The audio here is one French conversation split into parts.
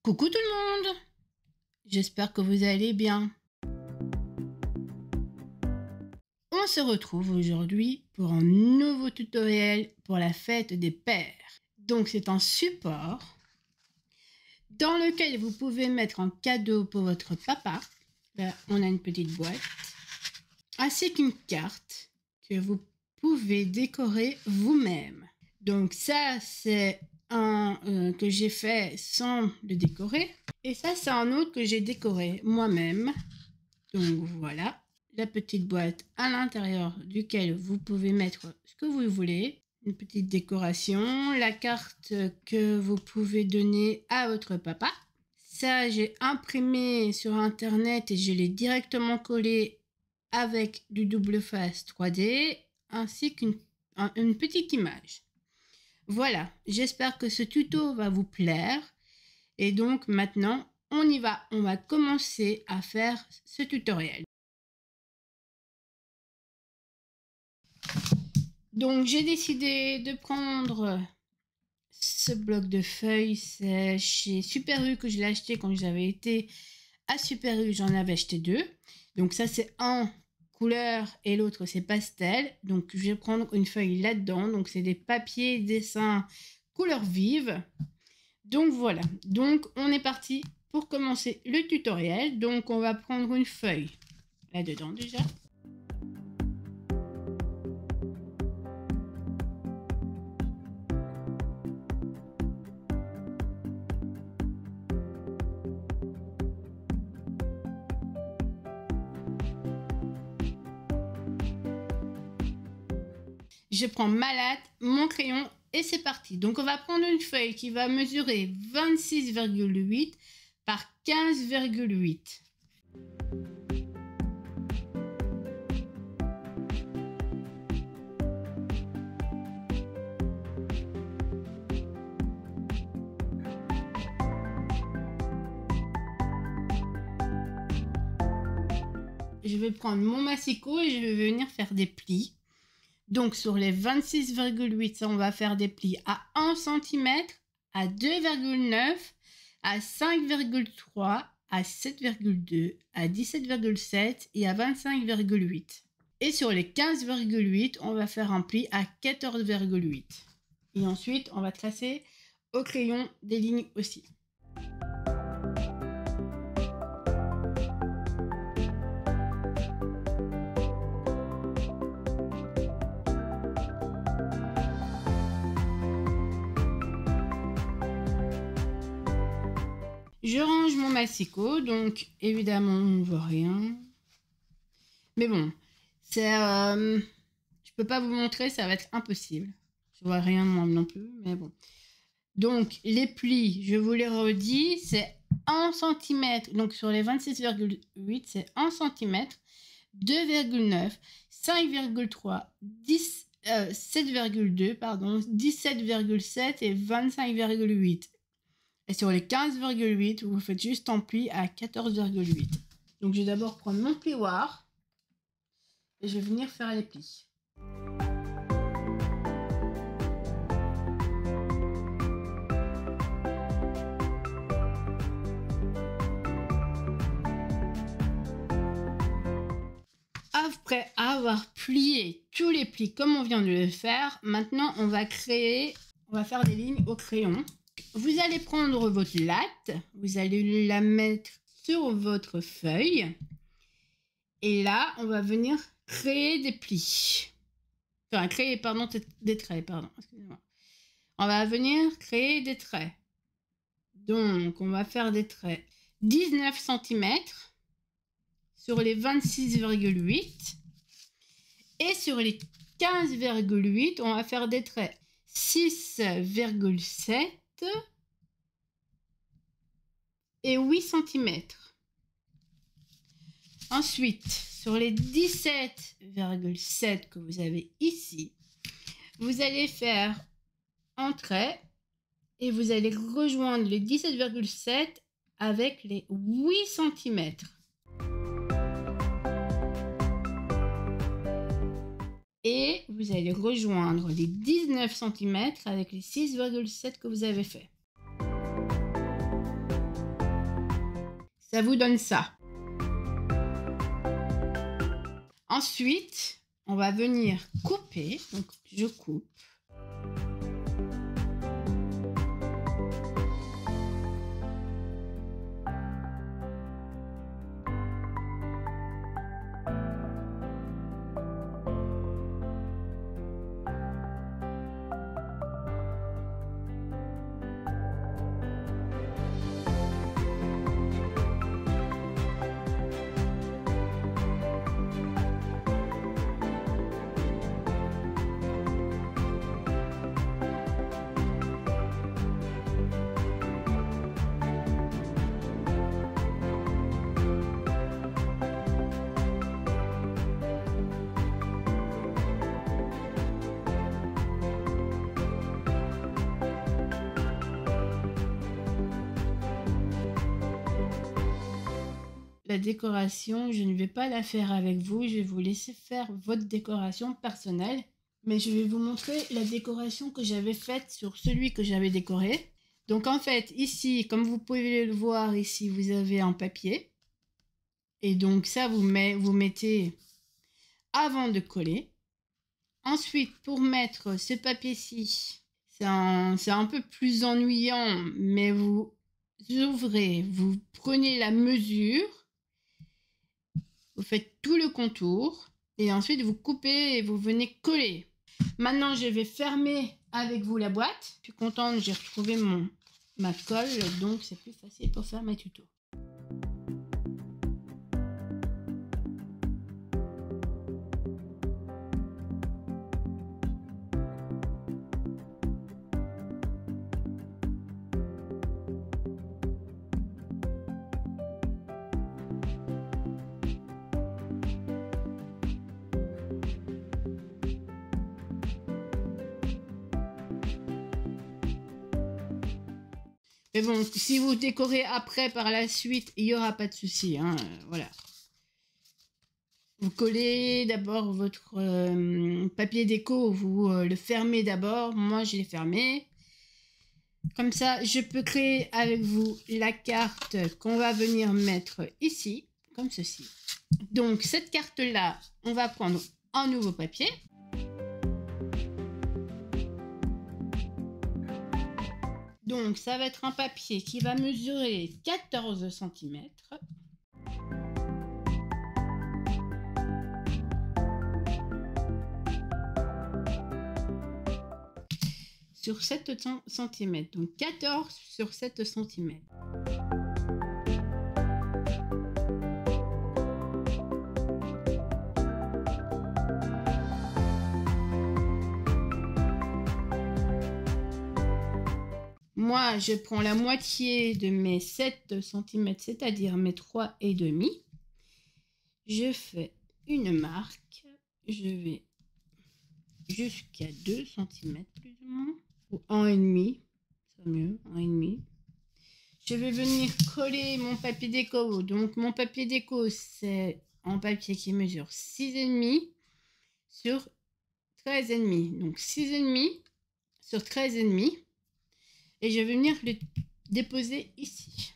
Coucou tout le monde, j'espère que vous allez bien. On se retrouve aujourd'hui pour un nouveau tutoriel pour la fête des pères. Donc c'est un support dans lequel vous pouvez mettre un cadeau pour votre papa. Là, on a une petite boîte, ainsi qu'une carte que vous pouvez décorer vous-même. Donc ça c'est un que j'ai fait sans le décorer. Et ça, c'est un autre que j'ai décoré moi-même. Donc voilà, la petite boîte à l'intérieur duquel vous pouvez mettre ce que vous voulez. Une petite décoration, la carte que vous pouvez donner à votre papa. Ça, j'ai imprimé sur internet et je l'ai directement collé avec du double face 3D ainsi qu'une petite image. Voilà, j'espère que ce tuto va vous plaire. Et donc maintenant, on y va. On va commencer à faire ce tutoriel. Donc j'ai décidé de prendre ce bloc de feuilles. C'est chez Super U que je l'ai acheté quand j'avais été à Super U. J'en avais acheté deux. Donc ça c'est un couleur et l'autre c'est pastel. Donc je vais prendre une feuille là-dedans. Donc c'est des papiers dessins couleur vive. Donc voilà, donc on est parti pour commencer le tutoriel. Donc on va prendre une feuille là-dedans déjà. Je prends ma latte, mon crayon et c'est parti. Donc on va prendre une feuille qui va mesurer 26,8 par 15,8. Je vais prendre mon massicot et je vais venir faire des plis. Donc, sur les 26,8, ça, on va faire des plis à 1 cm, à 2,9, à 5,3, à 7,2, à 17,7 et à 25,8. Et sur les 15,8, on va faire un pli à 14,8. Et ensuite, on va tracer au crayon des lignes aussi. Je range mon massicot, donc évidemment on ne voit rien. Mais bon, c'est, je peux pas vous montrer, ça va être impossible. Je vois rien moi non plus, mais bon. Donc les plis, je vous les redis, c'est 1 cm. Donc sur les 26,8, c'est 1 cm, 2,9, 5,3, 7,2, pardon, 17,7 et 25,8. Et sur les 15,8, vous faites juste un pli à 14,8. Donc je vais d'abord prendre mon plioir et je vais venir faire les plis. Après avoir plié tous les plis comme on vient de le faire, maintenant on va faire des lignes au crayon. Vous allez prendre votre latte, vous allez la mettre sur votre feuille. Et là, on va venir créer des plis. Enfin, créer, pardon, des traits, pardon, excusez-moi. On va venir créer des traits. Donc, on va faire des traits 19 cm sur les 26,8. Et sur les 15,8, on va faire des traits 6,7 et 8 cm. Ensuite, sur les 17,7 que vous avez ici, vous allez faire un trait et vous allez rejoindre les 17,7 avec les 8 cm. Et vous allez rejoindre les 19 cm avec les 6,7 que vous avez fait. Ça vous donne ça. Ensuite, on va venir couper. Donc, je coupe. La décoration, je ne vais pas la faire avec vous. Je vais vous laisser faire votre décoration personnelle. Mais je vais vous montrer la décoration que j'avais faite sur celui que j'avais décoré. Donc en fait, ici, comme vous pouvez le voir ici, vous avez un papier. Et donc ça, vous mettez avant de coller. Ensuite, pour mettre ce papier-ci, c'est un peu plus ennuyant, mais vous ouvrez, vous prenez la mesure. Vous faites tout le contour et ensuite vous coupez et vous venez coller. Maintenant, je vais fermer avec vous la boîte. Je suis contente, j'ai retrouvé ma colle, donc c'est plus facile pour faire mes tutos. Mais bon, si vous décorez après, par la suite, il n'y aura pas de souci. Hein, voilà. Vous collez d'abord votre papier déco, vous le fermez d'abord. Moi, je l'ai fermé. Comme ça, je peux créer avec vous la carte qu'on va venir mettre ici, comme ceci. Donc, cette carte-là, on va prendre un nouveau papier. Donc, ça va être un papier qui va mesurer 14 cm. Sur 7 cm. Donc, 14 sur 7 cm. Moi, je prends la moitié de mes 7 cm, c'est-à-dire mes 3,5. Je fais une marque. Je vais jusqu'à 2 cm plus ou moins. Ou 1,5. C'est mieux, 1,5. Je vais venir coller mon papier déco. Donc, mon papier déco, c'est un papier qui mesure 6,5 sur 13,5. Donc, 6,5 sur 13,5. Et je vais venir le déposer ici.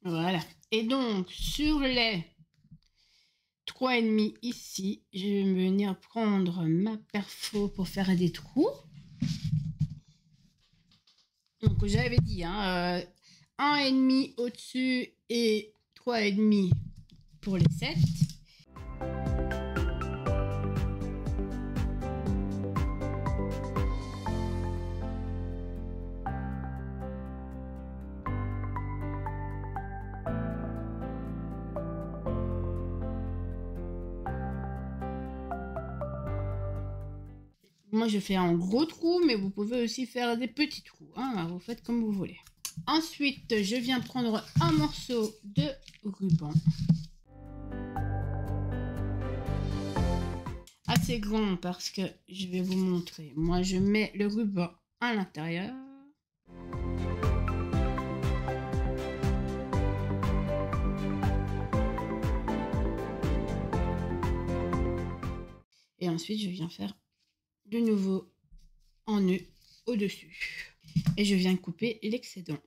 Voilà. Et donc, sur les 3,5 ici, je vais venir prendre ma perfo pour faire des trous. Donc, j'avais dit, hein, 1,5 au-dessus et 3,5 pour les 7. Moi, je fais un gros trou, mais vous pouvez aussi faire des petits trous. Hein, vous faites comme vous voulez. Ensuite, je viens prendre un morceau de ruban. À assez grand parce que je vais vous montrer. Moi, je mets le ruban à l'intérieur. Et ensuite, je viens faire de nouveau en nœud au-dessus. Et je viens couper l'excédent.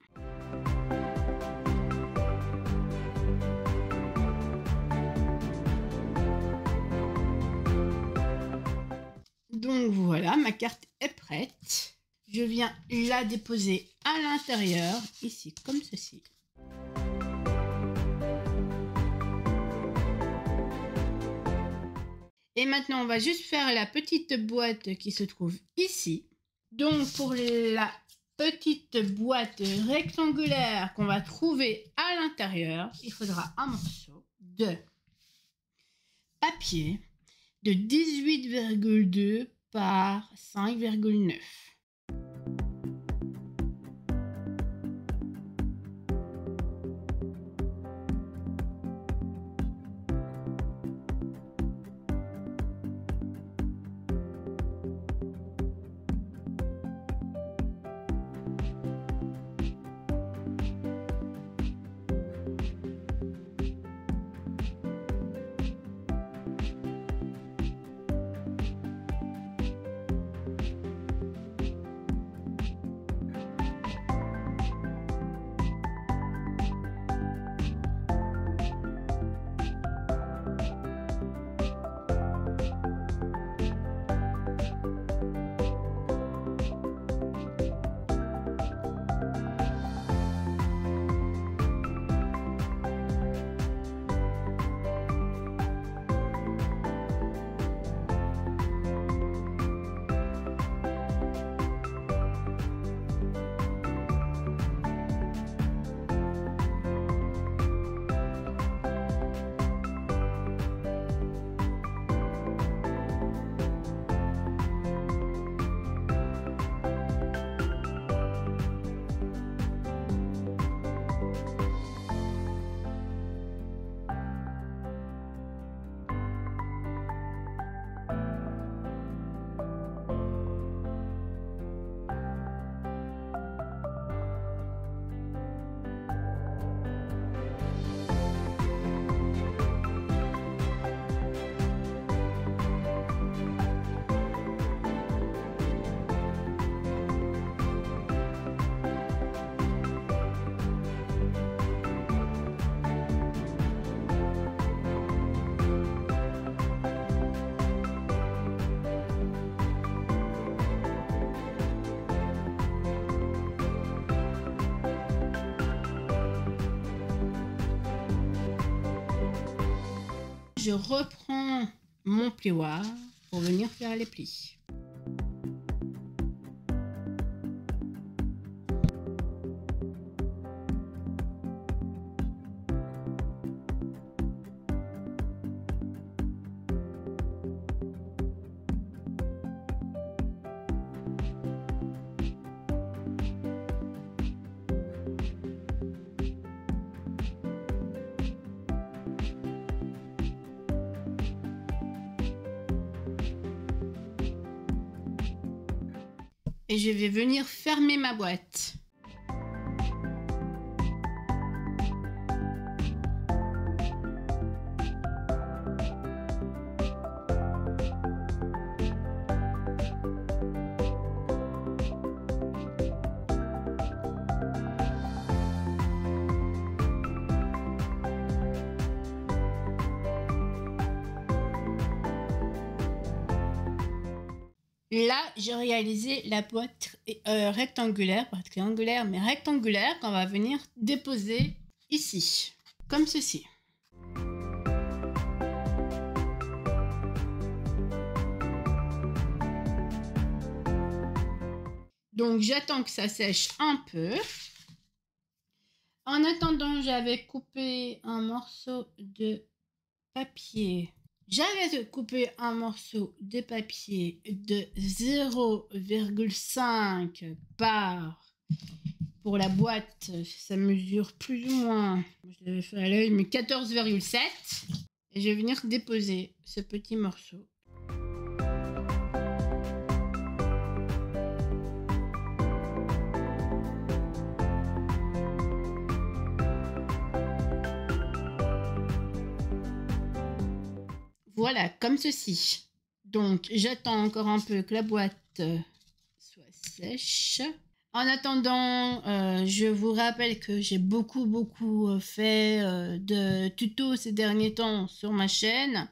Donc voilà, ma carte est prête. Je viens la déposer à l'intérieur, ici, comme ceci. Et maintenant, on va juste faire la petite boîte qui se trouve ici. Donc, pour la petite boîte rectangulaire qu'on va trouver à l'intérieur, il faudra un morceau de papier de 18,2 par 5,9. Je reprends mon plioir pour venir faire les plis. Et je vais venir fermer ma boîte. Là, j'ai réalisé la boîte rectangulaire, pas triangulaire, mais rectangulaire qu'on va venir déposer ici, comme ceci. Donc, j'attends que ça sèche un peu. En attendant, j'avais coupé un morceau de papier. J'avais coupé un morceau de papier de 0,5 par... Pour la boîte, ça mesure plus ou moins, je l'avais fait à l'œil, mais 14,7. Et je vais venir déposer ce petit morceau Voilà, comme ceci. Donc, j'attends encore un peu que la boîte soit sèche. En attendant, je vous rappelle que j'ai beaucoup fait de tutos ces derniers temps sur ma chaîne.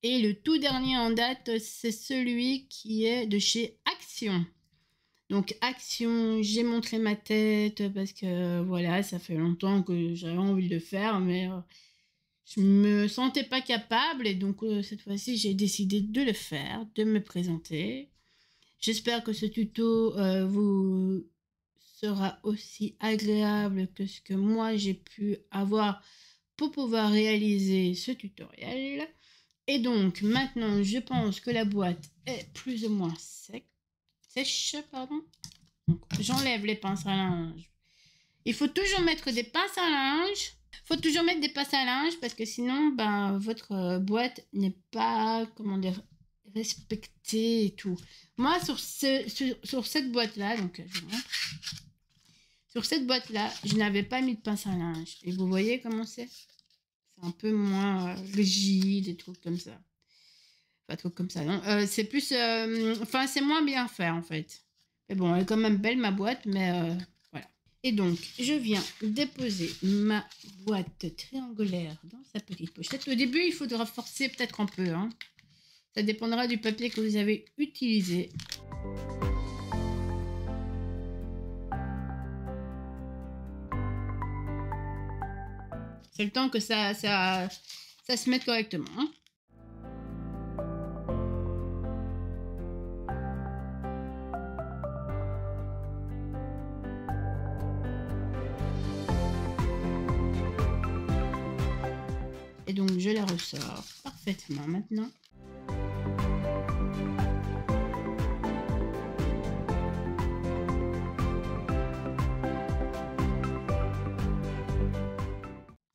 Et le tout dernier en date, c'est celui qui est de chez Action. Donc Action, j'ai montré ma tête parce que voilà, ça fait longtemps que j'avais envie de le faire, mais je me sentais pas capable et donc cette fois-ci, j'ai décidé de le faire, de me présenter. J'espère que ce tuto vous sera aussi agréable que ce que moi j'ai pu avoir pour pouvoir réaliser ce tutoriel. Et donc maintenant, je pense que la boîte est plus ou moins sèche, pardon. Donc j'enlève les pinces à linge. Il faut toujours mettre des pinces à linge. Faut toujours mettre des pinces à linge parce que sinon, ben, votre boîte n'est pas, comment dire, respectée et tout. Moi, sur cette boîte-là, donc je vous montre. Sur cette boîte-là, je n'avais pas mis de pince à linge. Et vous voyez comment c'est? C'est un peu moins rigide, des trucs comme ça. Pas trop comme ça, non. C'est plus... Enfin, c'est moins bien fait, en fait. Mais bon, elle est quand même belle, ma boîte, mais voilà. Et donc, je viens déposer ma boîte triangulaire dans sa petite pochette. Au début, il faudra forcer peut-être un peu, hein. Ça dépendra du papier que vous avez utilisé. C'est le temps que ça se mette correctement, hein. Et donc, je la ressors parfaitement maintenant.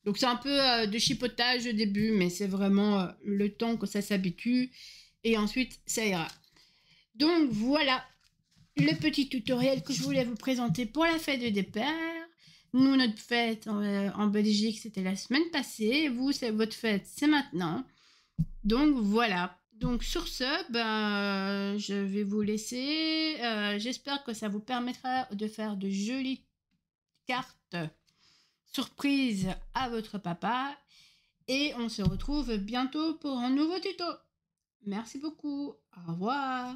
Donc, c'est un peu de chipotage au début, mais c'est vraiment le temps que ça s'habitue. Et ensuite, ça ira. Donc, voilà le petit tutoriel que je voulais vous présenter pour la fête des pères. Nous, notre fête en Belgique, c'était la semaine passée. Vous, c'est votre fête, c'est maintenant. Donc, voilà. Donc, sur ce, ben, je vais vous laisser. J'espère que ça vous permettra de faire de jolies cartes surprises à votre papa. Et on se retrouve bientôt pour un nouveau tuto. Merci beaucoup. Au revoir.